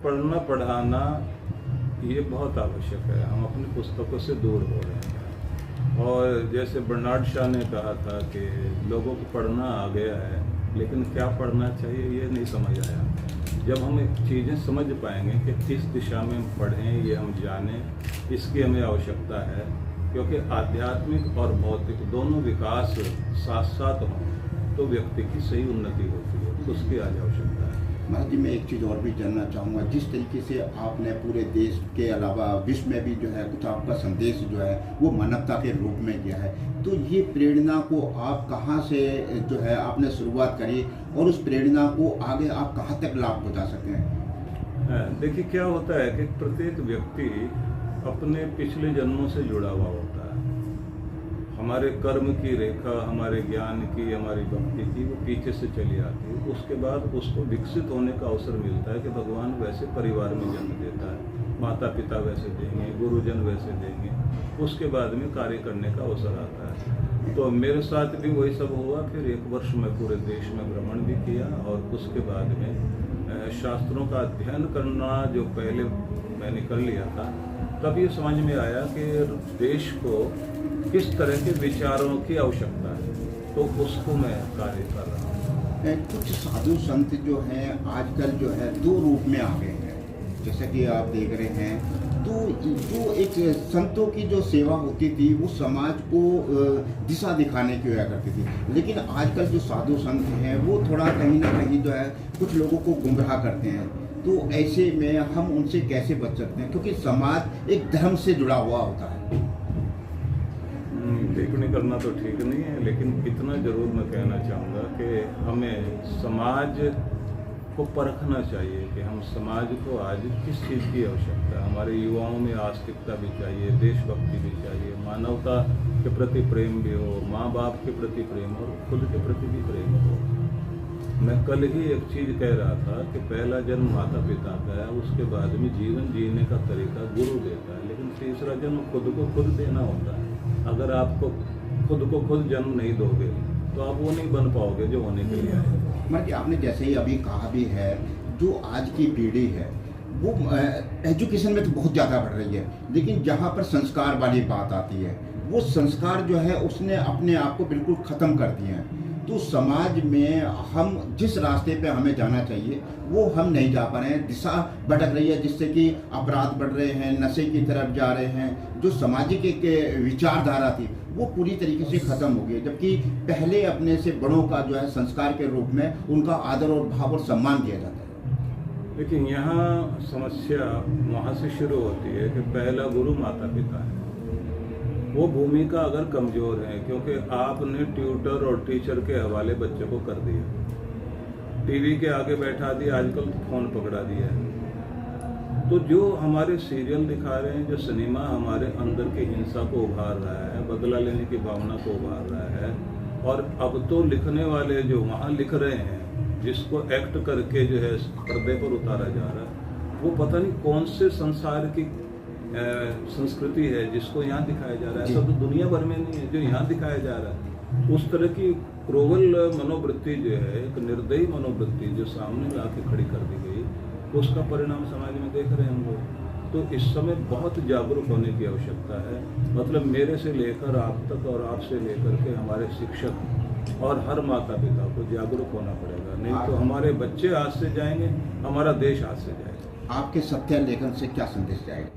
पढ़ना पढ़ाना ये बहुत आवश्यक है। हम अपनी पुस्तकों से दूर हो रहे हैं। और जैसे बर्नार्ड शॉ ने कहा था कि लोगों को पढ़ना आ गया है, लेकिन क्या पढ़ना चाहिए ये नहीं समझ आया। जब हम चीज़ें समझ पाएंगे कि किस दिशा में हम पढ़ें, ये हम जानें, इसकी हमें आवश्यकता है। क्योंकि आध्यात्मिक और भौतिक दोनों विकास साथ साथ हों तो व्यक्ति की सही उन्नति होती है, तो उसकी आज आवश्यकता है। महाराज जी, मैं एक चीज़ और भी जानना चाहूँगा। जिस तरीके से आपने पूरे देश के अलावा विश्व में भी जो है कुछ आपका संदेश जो है वो मानवता के रूप में किया है, तो ये प्रेरणा को आप कहाँ से जो है आपने शुरुआत करी और उस प्रेरणा को आगे आप कहाँ तक लाभ पहुँचा सकें? देखिए, क्या होता है कि प्रत्येक व्यक्ति अपने पिछले जन्मों से जुड़ा हुआ होता है। हमारे कर्म की रेखा, हमारे ज्ञान की, हमारी भक्ति की वो पीछे से चली आती है। उसके बाद उसको विकसित होने का अवसर मिलता है कि भगवान वैसे परिवार में जन्म देता है, माता पिता वैसे देंगे, गुरुजन वैसे देंगे, उसके बाद में कार्य करने का अवसर आता है। तो मेरे साथ भी वही सब हुआ। फिर 1 वर्ष में पूरे देश में भ्रमण भी किया और उसके बाद में शास्त्रों का अध्ययन करना जो पहले मैंने कर लिया था, तब ये समझ में आया कि देश को किस तरह के विचारों की आवश्यकता है, तो उसको मैं कार्य कर रहा हूँ। कुछ साधु संत जो हैं आजकल जो है 2 रूप में आ गए हैं, जैसा कि आप देख रहे हैं। तो जो एक संतों की जो सेवा होती थी वो समाज को दिशा दिखाने की हुआ करती थी, लेकिन आजकल जो साधु संत हैं वो थोड़ा कहीं ना कहीं जो है कुछ लोगों को गुमराह करते हैं। तो ऐसे में हम उनसे कैसे बच सकते हैं, क्योंकि समाज एक धर्म से जुड़ा हुआ होता है। टिप्पणी करना तो ठीक नहीं है, लेकिन इतना जरूर मैं कहना चाहूँगा कि हमें समाज को परखना चाहिए कि हम समाज को आज किस चीज़ की आवश्यकता है। हमारे युवाओं में आस्तिकता भी चाहिए, देशभक्ति भी चाहिए, मानवता के प्रति प्रेम भी हो, माँ बाप के प्रति प्रेम हो, खुद के प्रति भी प्रेम हो। मैं कल ही एक चीज़ कह रहा था कि पहला जन्म माता पिता का है, उसके बाद में जीवन जीने का तरीका गुरु देता है, लेकिन तीसरा जन्म खुद को खुद देना होता है। अगर आपको खुद को खुद जन्म नहीं दोगे तो आप वो नहीं बन पाओगे जो होने के लिए आए। मतलब कि आपने जैसे ही अभी कहा भी है, जो आज की पीढ़ी है वो एजुकेशन में तो बहुत ज़्यादा बढ़ रही है, लेकिन जहाँ पर संस्कार वाली बात आती है वो संस्कार जो है उसने अपने आप को बिल्कुल ख़त्म कर दिए हैं। तो समाज में हम जिस रास्ते पे हमें जाना चाहिए वो हम नहीं जा पा रहे हैं, दिशा भटक रही है, जिससे कि अपराध बढ़ रहे हैं, नशे की तरफ जा रहे हैं। जो सामाजिक एक विचारधारा थी वो पूरी तरीके से ख़त्म हो गई, जबकि पहले अपने से बड़ों का जो है संस्कार के रूप में उनका आदर और भाव और सम्मान दिया जाता है। लेकिन यहाँ समस्या वहाँ से शुरू होती है कि पहला गुरु माता पिता है। वो भूमिका अगर कमज़ोर है, क्योंकि आपने ट्यूटर और टीचर के हवाले बच्चे को कर दिया, टीवी के आगे बैठा दिया, आजकल तो फ़ोन पकड़ा दिया है। तो जो हमारे सीरियल दिखा रहे हैं, जो सिनेमा हमारे अंदर की हिंसा को उभार रहा है, बदला लेने की भावना को उभार रहा है, और अब तो लिखने वाले जो वहाँ लिख रहे हैं, जिसको एक्ट करके जो है पर्दे पर उतारा जा रहा है, वो पता नहीं कौन से संसार की संस्कृति है जिसको यहाँ दिखाया जा रहा है। सब तो दुनिया भर में नहीं है जो यहाँ दिखाया जा रहा है। उस तरह की क्रूवल मनोवृत्ति जो है, एक निर्दयी मनोवृत्ति जो सामने ला के खड़ी कर दी गई, उसका परिणाम समाज में देख रहे हैं हम लोग। तो इस समय बहुत जागरूक होने की आवश्यकता है। मतलब मेरे से लेकर आप तक और आपसे लेकर के हमारे शिक्षक और हर माता पिता को जागरूक होना पड़ेगा, नहीं तो हमारे बच्चे आज से जाएंगे, हमारा देश आज से जाएगा। आपके सत्य लेखन से क्या संदेश जाएगा?